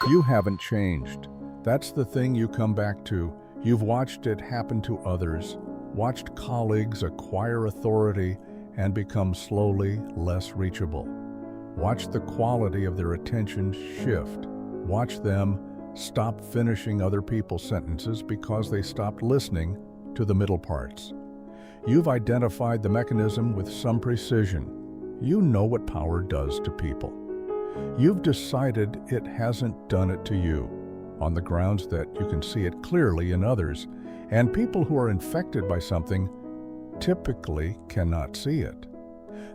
You haven't changed. That's the thing you come back to. You've watched it happen to others, watched colleagues acquire authority and become slowly less reachable. Watch the quality of their attention shift. Watch them stop finishing other people's sentences because they stopped listening to the middle parts. You've identified the mechanism with some precision. You know what power does to people. You've decided it hasn't done it to you, on the grounds that you can see it clearly in others, and people who are infected by something typically cannot see it.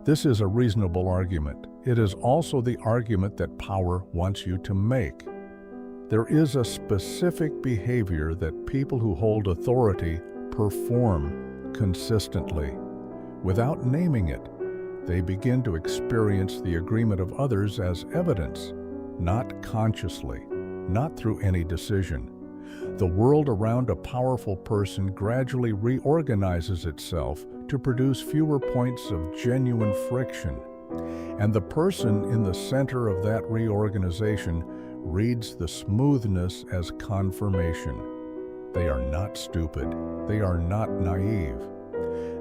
This is a reasonable argument. It is also the argument that power wants you to make. There is a specific behavior that people who hold authority perform consistently. Without naming it, they begin to experience the agreement of others as evidence, not consciously, not through any decision. The world around a powerful person gradually reorganizes itself to produce fewer points of genuine friction. And the person in the center of that reorganization reads the smoothness as confirmation. They are not stupid. They are not naive.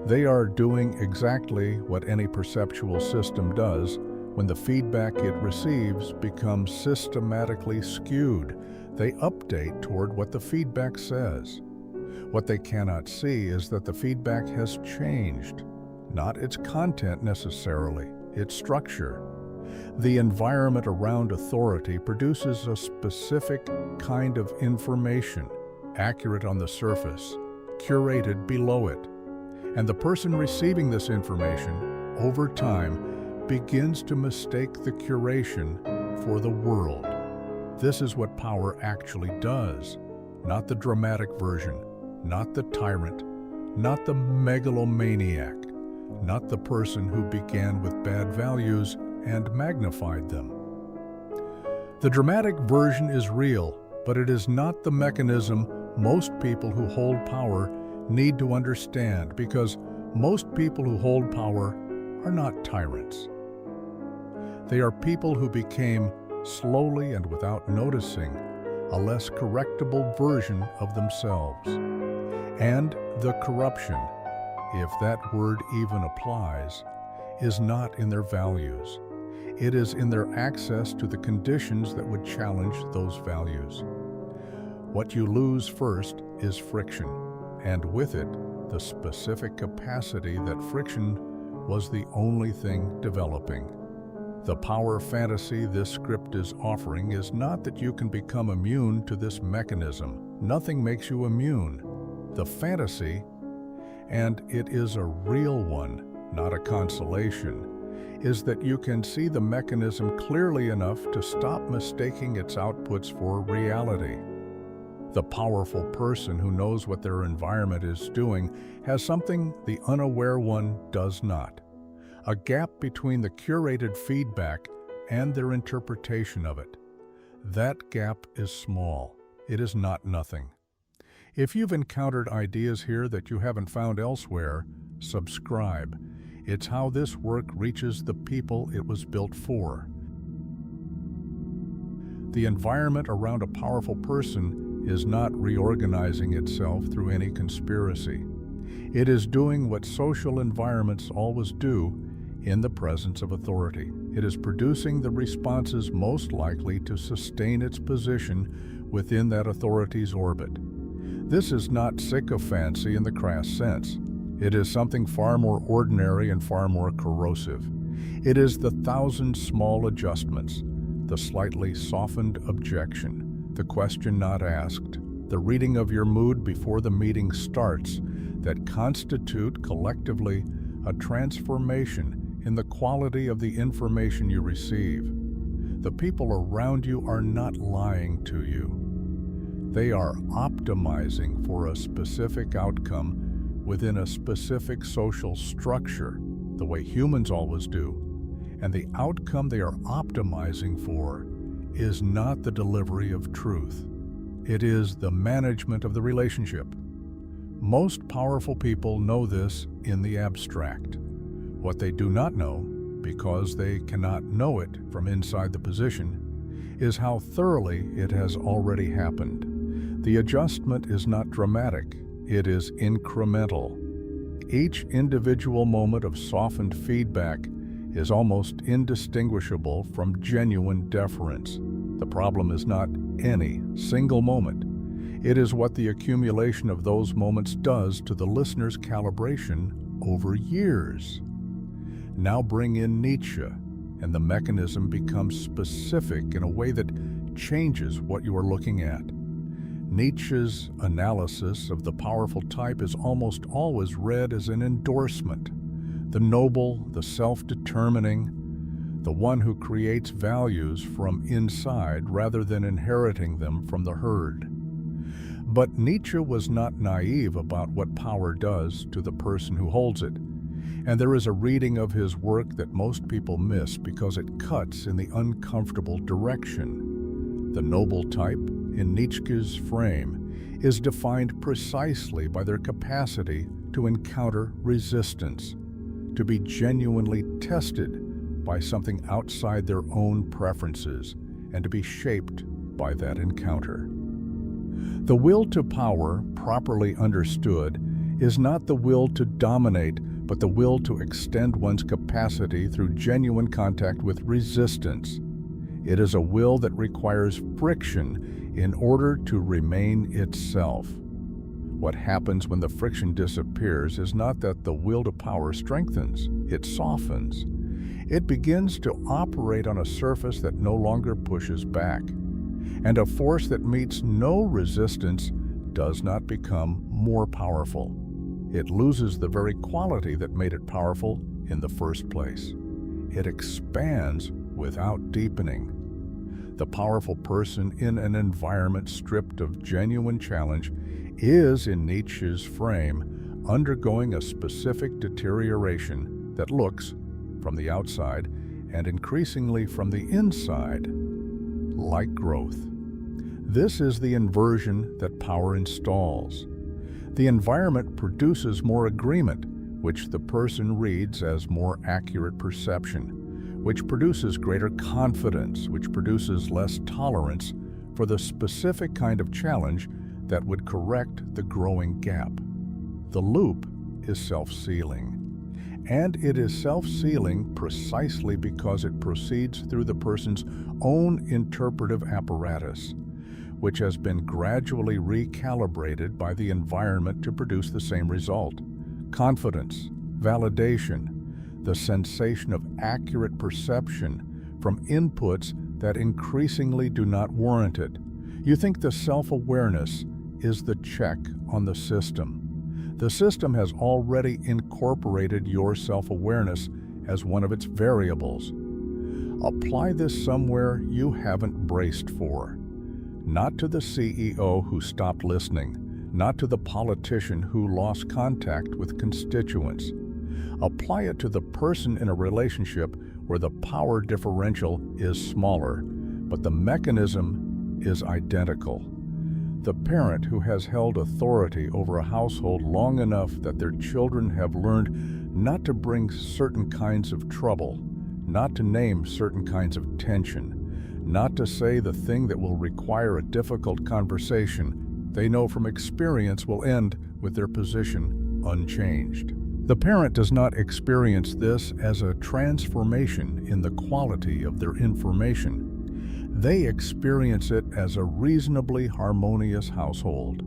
They are doing exactly what any perceptual system does when the feedback it receives becomes systematically skewed. They update toward what the feedback says. What they cannot see is that the feedback has changed, not its content necessarily, its structure. The environment around authority produces a specific kind of information, accurate on the surface, curated below it. And the person receiving this information, over time, begins to mistake the curation for the world. This is what power actually does, not the dramatic version, not the tyrant, not the megalomaniac, not the person who began with bad values and magnified them. The dramatic version is real, but it is not the mechanism most people who hold power need to understand, because most people who hold power are not tyrants. They are people who became, slowly and without noticing, a less correctable version of themselves. And the corruption, if that word even applies, is not in their values. It is in their access to the conditions that would challenge those values. What you lose first is friction, and with it, the specific capacity that friction was the only thing developing. The power fantasy this script is offering is not that you can become immune to this mechanism. Nothing makes you immune. The fantasy, and it is a real one, not a consolation, is that you can see the mechanism clearly enough to stop mistaking its outputs for reality. The powerful person who knows what their environment is doing has something the unaware one does not: a gap between the curated feedback and their interpretation of it. That gap is small. It is not nothing. If you've encountered ideas here that you haven't found elsewhere, subscribe. It's how this work reaches the people it was built for. The environment around a powerful person is not reorganizing itself through any conspiracy. It is doing what social environments always do in the presence of authority. It is producing the responses most likely to sustain its position within that authority's orbit. This is not sycophancy in the crass sense. It is something far more ordinary and far more corrosive. It is the thousand small adjustments, the slightly softened objection, the question not asked, the reading of your mood before the meeting starts, that constitute collectively a transformation in the quality of the information you receive. The people around you are not lying to you. They are optimizing for a specific outcome within a specific social structure, the way humans always do. And the outcome they are optimizing for is not the delivery of truth. It is the management of the relationship. Most powerful people know this in the abstract. What they do not know, because they cannot know it from inside the position, is how thoroughly it has already happened. The adjustment is not dramatic, it is incremental. Each individual moment of softened feedback is almost indistinguishable from genuine deference. The problem is not any single moment. It is what the accumulation of those moments does to the listener's calibration over years. Now bring in Nietzsche, and the mechanism becomes specific in a way that changes what you are looking at. Nietzsche's analysis of the powerful type is almost always read as an endorsement. The noble, the self-determining, the one who creates values from inside rather than inheriting them from the herd. But Nietzsche was not naive about what power does to the person who holds it, and there is a reading of his work that most people miss because it cuts in the uncomfortable direction. The noble type, in Nietzsche's frame, is defined precisely by their capacity to encounter resistance, to be genuinely tested by something outside their own preferences, and to be shaped by that encounter. The will to power, properly understood, is not the will to dominate, but the will to extend one's capacity through genuine contact with resistance. It is a will that requires friction in order to remain itself. What happens when the friction disappears is not that the will to power strengthens, it softens. It begins to operate on a surface that no longer pushes back. And a force that meets no resistance does not become more powerful. It loses the very quality that made it powerful in the first place. It expands without deepening. The powerful person in an environment stripped of genuine challenge is, in Nietzsche's frame, undergoing a specific deterioration that looks, from the outside and increasingly from the inside, like growth. This is the inversion that power installs. The environment produces more agreement, which the person reads as more accurate perception, which produces greater confidence, which produces less tolerance for the specific kind of challenge that would correct the growing gap. The loop is self-sealing. And it is self-sealing precisely because it proceeds through the person's own interpretive apparatus, which has been gradually recalibrated by the environment to produce the same result. Confidence, validation, the sensation of accurate perception from inputs that increasingly do not warrant it. You think the self-awareness is the check on the system. The system has already incorporated your self-awareness as one of its variables. Apply this somewhere you haven't braced for. Not to the CEO who stopped listening, not to the politician who lost contact with constituents. Apply it to the person in a relationship where the power differential is smaller, but the mechanism is identical. The parent who has held authority over a household long enough that their children have learned not to bring certain kinds of trouble, not to name certain kinds of tension, not to say the thing that will require a difficult conversation they know from experience will end with their position unchanged. The parent does not experience this as a transformation in the quality of their information. They experience it as a reasonably harmonious household.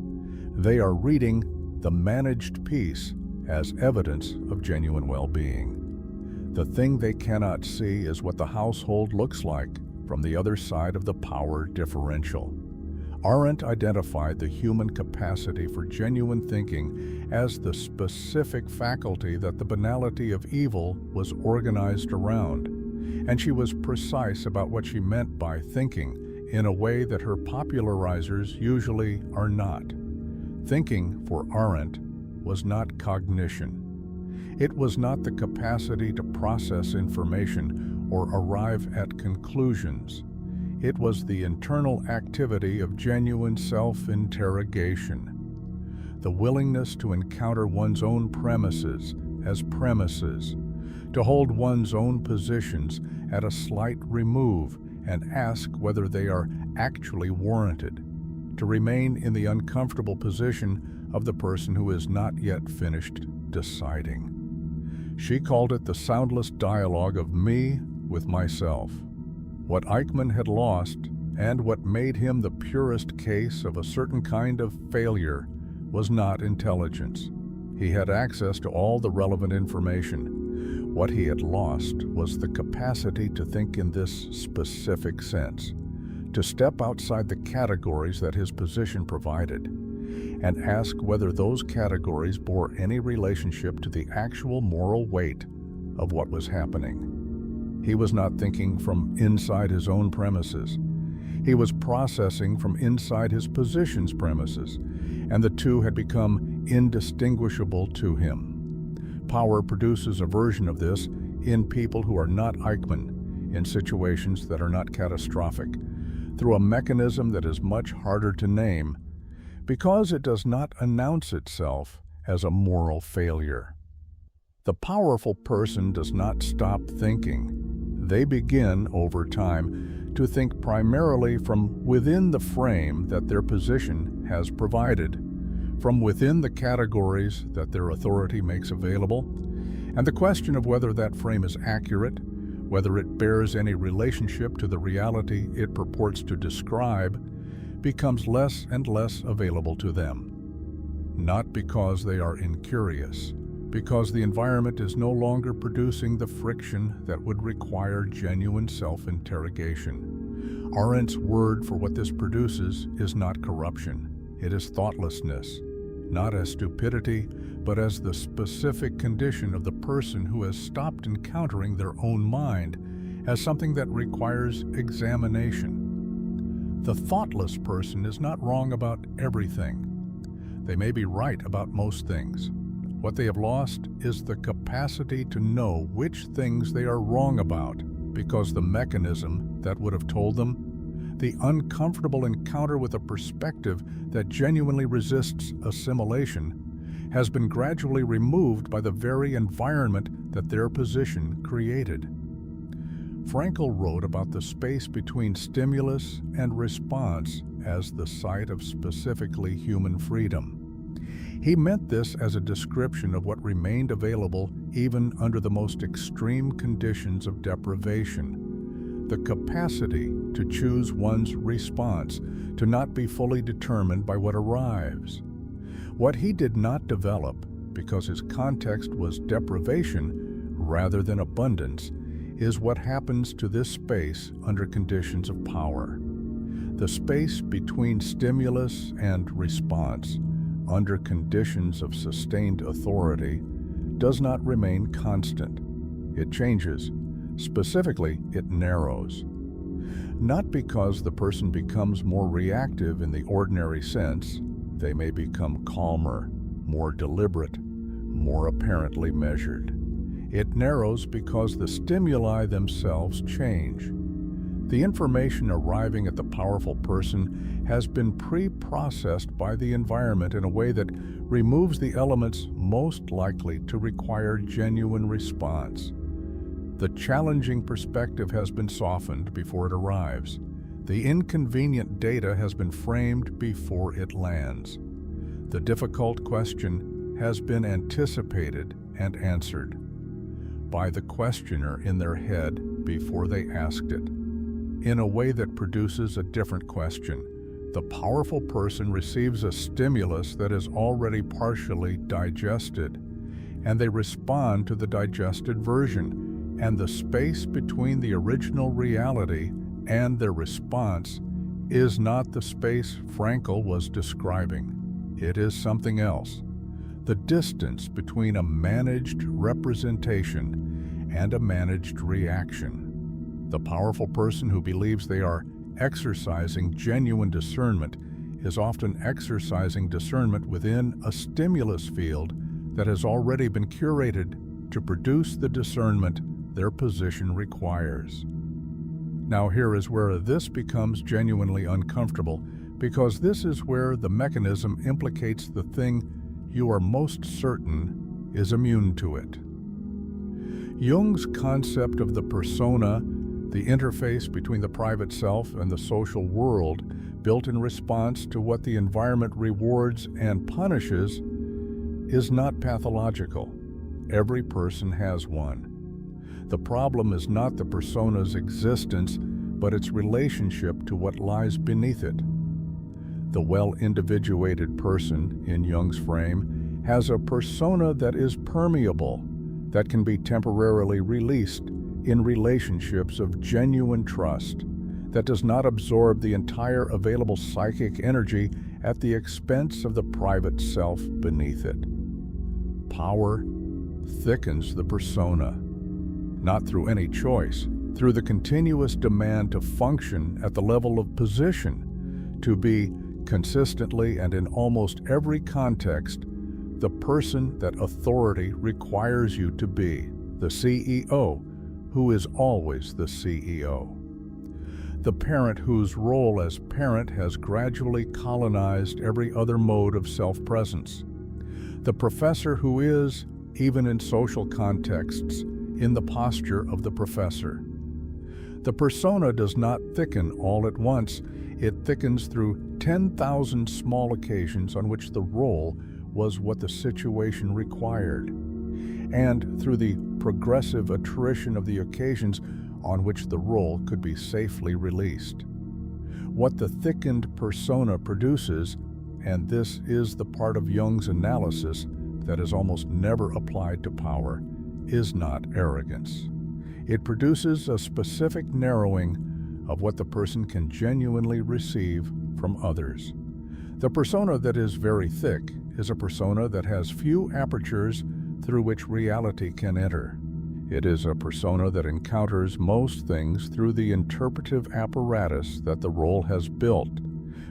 They are reading the managed peace as evidence of genuine well-being. The thing they cannot see is what the household looks like from the other side of the power differential. Arendt identified the human capacity for genuine thinking as the specific faculty that the banality of evil was organized around, and she was precise about what she meant by thinking in a way that her popularizers usually are not. Thinking, for Arendt, was not cognition. It was not the capacity to process information or arrive at conclusions. It was the internal activity of genuine self-interrogation. The willingness to encounter one's own premises as premises, to hold one's own positions at a slight remove and ask whether they are actually warranted, to remain in the uncomfortable position of the person who is not yet finished deciding. She called it the soundless dialogue of me with myself. What Eichmann had lost, and what made him the purest case of a certain kind of failure, was not intelligence. He had access to all the relevant information. What he had lost was the capacity to think in this specific sense, to step outside the categories that his position provided, and ask whether those categories bore any relationship to the actual moral weight of what was happening. He was not thinking from inside his own premises. He was processing from inside his position's premises, and the two had become indistinguishable to him. Power produces a version of this in people who are not Eichmann, in situations that are not catastrophic, through a mechanism that is much harder to name, because it does not announce itself as a moral failure. The powerful person does not stop thinking. They begin, over time, to think primarily from within the frame that their position has provided, from within the categories that their authority makes available, and the question of whether that frame is accurate, whether it bears any relationship to the reality it purports to describe, becomes less and less available to them. Not because they are incurious, because the environment is no longer producing the friction that would require genuine self-interrogation. Arendt's word for what this produces is not corruption, it is thoughtlessness, not as stupidity, but as the specific condition of the person who has stopped encountering their own mind as something that requires examination. The thoughtless person is not wrong about everything. They may be right about most things. What they have lost is the capacity to know which things they are wrong about, because the mechanism that would have told them, the uncomfortable encounter with a perspective that genuinely resists assimilation, has been gradually removed by the very environment that their position created. Frankl wrote about the space between stimulus and response as the site of specifically human freedom. He meant this as a description of what remained available even under the most extreme conditions of deprivation, the capacity to choose one's response, to not be fully determined by what arrives. What he did not develop, because his context was deprivation rather than abundance, is what happens to this space under conditions of power. The space between stimulus and response, under conditions of sustained authority, does not remain constant. It changes. Specifically, it narrows. Not because the person becomes more reactive in the ordinary sense. They may become calmer, more deliberate, more apparently measured. It narrows because the stimuli themselves change. The information arriving at the powerful person has been pre-processed by the environment in a way that removes the elements most likely to require genuine response. The challenging perspective has been softened before it arrives. The inconvenient data has been framed before it lands. The difficult question has been anticipated and answered by the questioner in their head before they asked it, in a way that produces a different question. The powerful person receives a stimulus that is already partially digested, and they respond to the digested version, and the space between the original reality and their response is not the space Frankl was describing. It is something else. The distance between a managed representation and a managed reaction. The powerful person who believes they are exercising genuine discernment is often exercising discernment within a stimulus field that has already been curated to produce the discernment their position requires. Now here is where this becomes genuinely uncomfortable, because this is where the mechanism implicates the thing you are most certain is immune to it. Jung's concept of the persona the interface between the private self and the social world, built in response to what the environment rewards and punishes, is not pathological. Every person has one. The problem is not the persona's existence, but its relationship to what lies beneath it. The well-individuated person, in Jung's frame, has a persona that is permeable, that can be temporarily released in relationships of genuine trust, that does not absorb the entire available psychic energy at the expense of the private self beneath it. Power thickens the persona, not through any choice, through the continuous demand to function at the level of position, to be consistently and in almost every context the person that authority requires you to be, the CEO, who is always the CEO. The parent whose role as parent has gradually colonized every other mode of self-presence. The professor who is, even in social contexts, in the posture of the professor. The persona does not thicken all at once. It thickens through 10,000 small occasions on which the role was what the situation required, and through the progressive attrition of the occasions on which the role could be safely released. What the thickened persona produces, and this is the part of Jung's analysis that is almost never applied to power, is not arrogance. It produces a specific narrowing of what the person can genuinely receive from others. The persona that is very thick is a persona that has few apertures through which reality can enter. It is a persona that encounters most things through the interpretive apparatus that the role has built,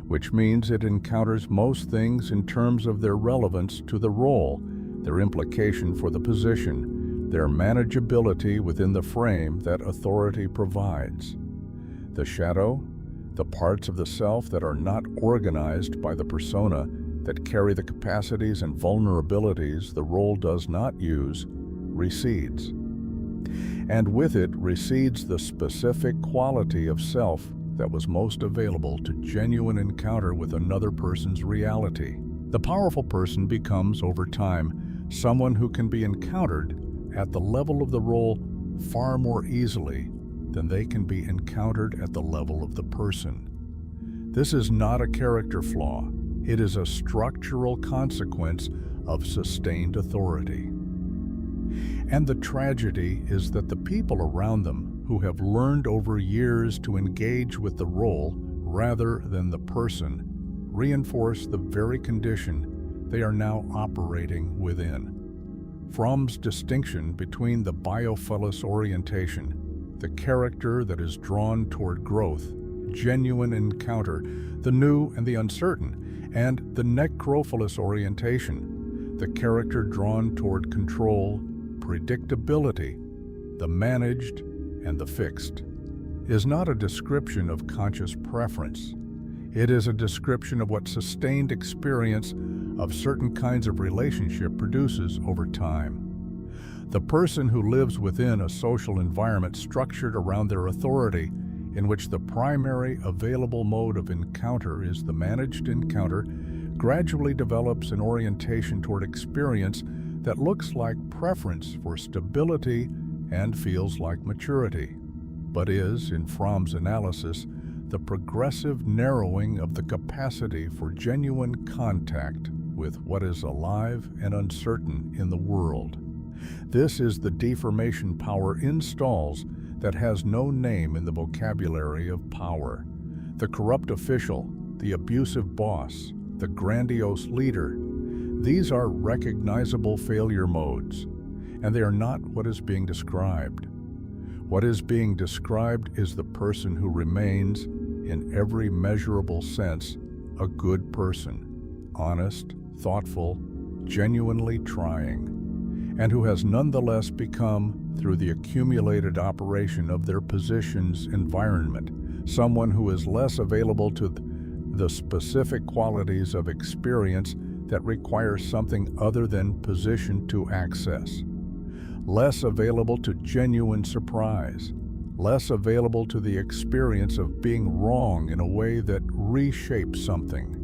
which means it encounters most things in terms of their relevance to the role, their implication for the position, their manageability within the frame that authority provides. The shadow, the parts of the self that are not organized by the persona, that carry the capacities and vulnerabilities the role does not use, recedes. And with it recedes the specific quality of self that was most available to genuine encounter with another person's reality. The powerful person becomes, over time, someone who can be encountered at the level of the role far more easily than they can be encountered at the level of the person. This is not a character flaw. It is a structural consequence of sustained authority. And the tragedy is that the people around them who have learned over years to engage with the role rather than the person reinforce the very condition they are now operating within. Fromm's distinction between the biophilous orientation, the character that is drawn toward growth, genuine encounter, the new and the uncertain, and the necrophilous orientation, the character drawn toward control, predictability, the managed and the fixed, is not a description of conscious preference. It is a description of what sustained experience of certain kinds of relationship produces over time. The person who lives within a social environment structured around their authority, in which the primary available mode of encounter is the managed encounter, gradually develops an orientation toward experience that looks like preference for stability and feels like maturity, but is, in Fromm's analysis, the progressive narrowing of the capacity for genuine contact with what is alive and uncertain in the world. This is the deformation power installs that has no name in the vocabulary of power. The corrupt official, the abusive boss, the grandiose leader, these are recognizable failure modes, and they are not what is being described. What is being described is the person who remains, in every measurable sense, a good person, honest, thoughtful, genuinely trying, and who has nonetheless become, through the accumulated operation of their position's environment, someone who is less available to the specific qualities of experience that require something other than position to access, less available to genuine surprise, less available to the experience of being wrong in a way that reshapes something,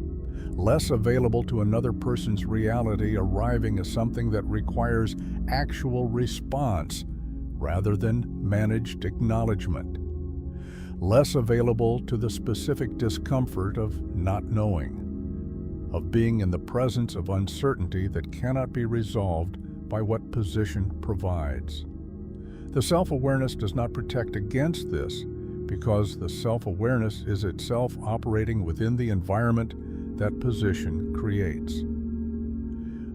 less available to another person's reality arriving as something that requires actual response rather than managed acknowledgement, less available to the specific discomfort of not knowing, of being in the presence of uncertainty that cannot be resolved by what position provides. The self-awareness does not protect against this because the self-awareness is itself operating within the environment that position creates.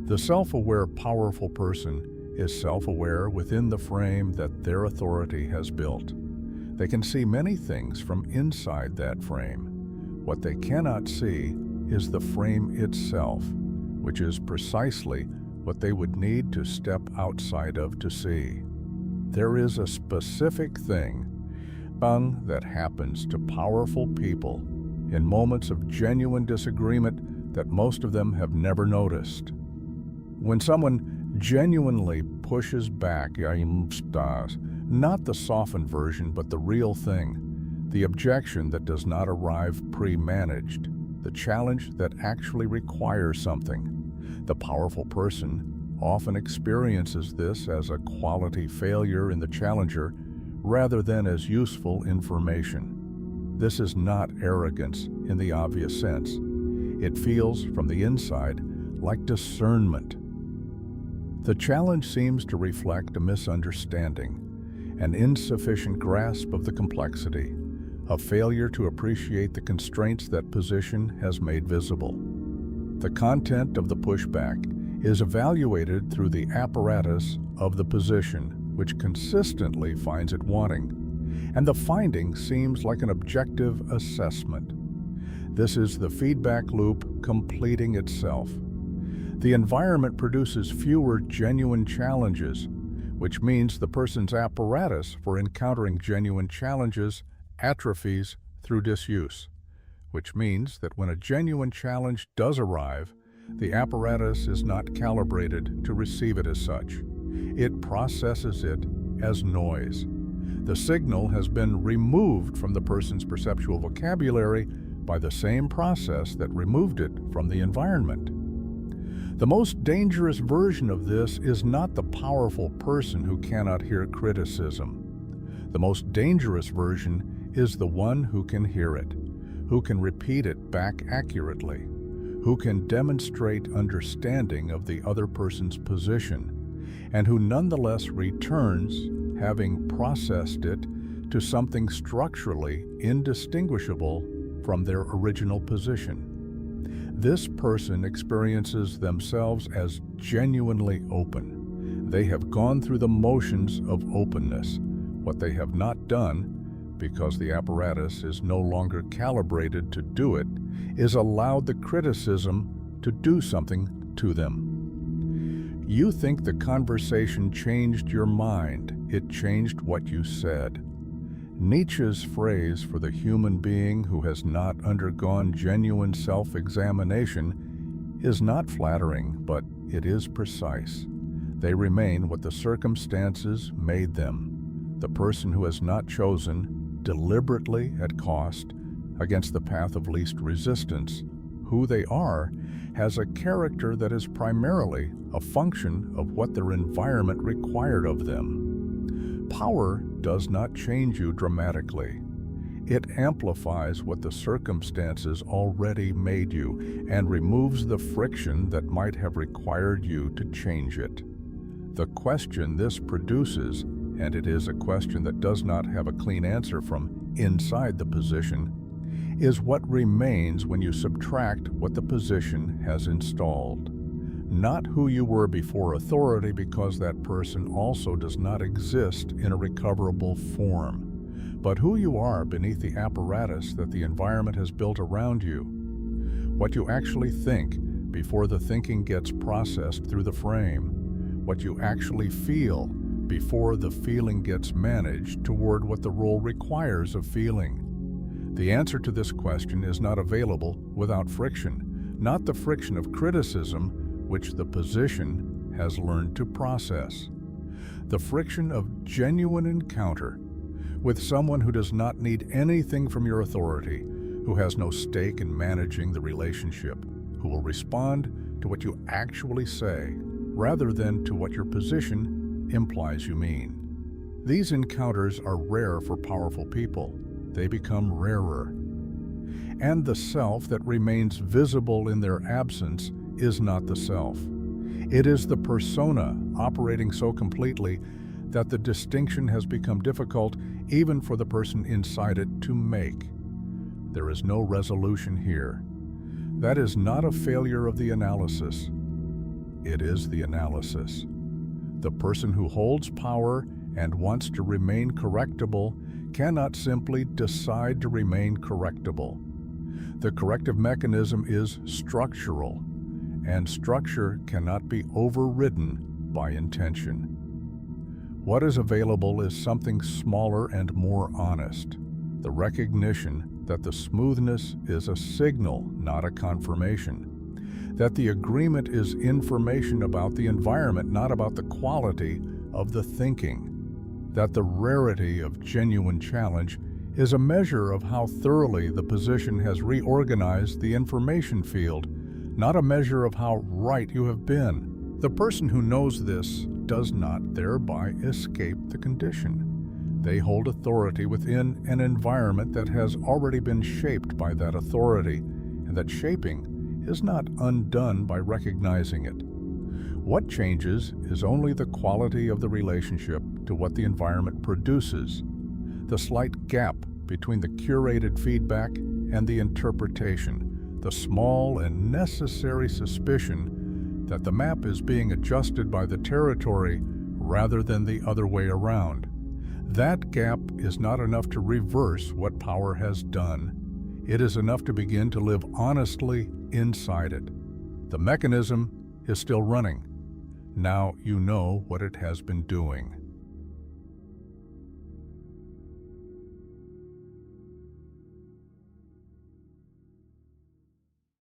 The self-aware, powerful person is self-aware within the frame that their authority has built. They can see many things from inside that frame. What they cannot see is the frame itself, which is precisely what they would need to step outside of to see. There is a specific thing, that happens to powerful people in moments of genuine disagreement that most of them have never noticed. When someone genuinely pushes back, not the softened version, but the real thing, the objection that does not arrive pre-managed, the challenge that actually requires something, the powerful person often experiences this as a quality failure in the challenger rather than as useful information. This is not arrogance in the obvious sense. It feels from the inside like discernment. The challenge seems to reflect a misunderstanding, an insufficient grasp of the complexity, a failure to appreciate the constraints that position has made visible. The content of the pushback is evaluated through the apparatus of the position, which consistently finds it wanting, and the finding seems like an objective assessment. This is the feedback loop completing itself. The environment produces fewer genuine challenges, which means the person's apparatus for encountering genuine challenges atrophies through disuse, which means that when a genuine challenge does arrive, the apparatus is not calibrated to receive it as such. It processes it as noise. The signal has been removed from the person's perceptual vocabulary by the same process that removed it from the environment. The most dangerous version of this is not the powerful person who cannot hear criticism. The most dangerous version is the one who can hear it, who can repeat it back accurately, who can demonstrate understanding of the other person's position, and who nonetheless returns, having processed it, to something structurally indistinguishable from their original position. This person experiences themselves as genuinely open. They have gone through the motions of openness. What they have not done, because the apparatus is no longer calibrated to do it, is allowed the criticism to do something to them. You think the conversation changed your mind. It changed what you said. Nietzsche's phrase for the human being who has not undergone genuine self-examination is not flattering, but it is precise. They remain what the circumstances made them. The person who has not chosen, deliberately at cost, against the path of least resistance, who they are, has a character that is primarily a function of what their environment required of them. Power does not change you dramatically. It amplifies what the circumstances already made you and removes the friction that might have required you to change it. The question this produces, and it is a question that does not have a clean answer from inside the position, is what remains when you subtract what the position has installed. Not who you were before authority, because that person also does not exist in a recoverable form, but who you are beneath the apparatus that the environment has built around you. What you actually think before the thinking gets processed through the frame. What you actually feel before the feeling gets managed toward what the role requires of feeling. The answer to this question is not available without friction, not the friction of criticism which the position has learned to process. The friction of genuine encounter, with someone who does not need anything from your authority, who has no stake in managing the relationship, who will respond to what you actually say rather than to what your position implies you mean. These encounters are rare for powerful people. They become rarer. And the self that remains visible in their absence is not the self. It is the persona operating so completely that the distinction has become difficult even for the person inside it to make. There is no resolution here. That is not a failure of the analysis. It is the analysis. The person who holds power and wants to remain correctable cannot simply decide to remain correctable. The corrective mechanism is structural, and structure cannot be overridden by intention. What is available is something smaller and more honest, the recognition that the smoothness is a signal, not a confirmation, that the agreement is information about the environment, not about the quality of the thinking, that the rarity of genuine challenge is a measure of how thoroughly the position has reorganized the information field, not a measure of how right you have been. The person who knows this does not thereby escape the condition. They hold authority within an environment that has already been shaped by that authority, and that shaping is not undone by recognizing it. What changes is only the quality of the relationship to what the environment produces, the slight gap between the curated feedback and the interpretation, the small and necessary suspicion that the map is being adjusted by the territory rather than the other way around. That gap is not enough to reverse what power has done. It is enough to begin to live honestly inside it. The mechanism is still running. Now you know what it has been doing.